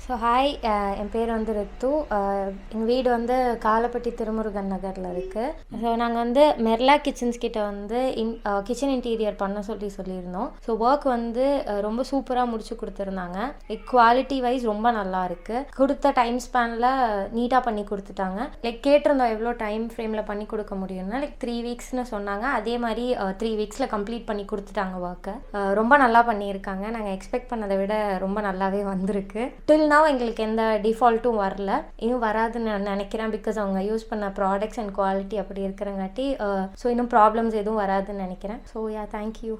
So hi, என் பேர் வந்து ரித்து. எங்கள் வீடு வந்து காலப்பட்டி திருமுருகன் நகரில் இருக்குது. ஸோ நாங்கள் வந்து மெர்லாக் கிச்சன்ஸ் கிட்ட வந்து கிச்சன் இன்டீரியர் பண்ண சொல்லியிருந்தோம். ஸோ ஒர்க் வந்து ரொம்ப சூப்பராக முடிச்சு கொடுத்துருந்தாங்க. குவாலிட்டி வைஸ் ரொம்ப நல்லா இருக்குது. கொடுத்த டைம் ஸ்பேனில் நீட்டாக பண்ணி கொடுத்துட்டாங்க. கேட்டிருந்தோம் எவ்வளோ டைம் ஃப்ரேமில் பண்ணி கொடுக்க முடியும்னா 3 வீக்ஸ்னு சொன்னாங்க. அதே மாதிரி 3 வீக்ஸில் கம்ப்ளீட் பண்ணி கொடுத்துட்டாங்க ஒர்க்கை. ரொம்ப நல்லா பண்ணியிருக்காங்க. நாங்கள் எக்ஸ்பெக்ட் பண்ணதை விட ரொம்ப நல்லாவே வந்திருக்கு. டில் நவ் எங்களுக்கு எந்த டிஃபால்ட்டும் வரல, இன்னும் வராதுன்னு நான் நினைக்கிறேன். பிகாஸ் அவங்க யூஸ் பண்ண ப்ராடக்ட்ஸ் அண்ட் குவாலிட்டி அப்படி இருக்கிறங்காட்டி ஸோ இன்னும் ப்ராப்ளம்ஸ் எதுவும் வராதுன்னு நினைக்கிறேன். So thank you.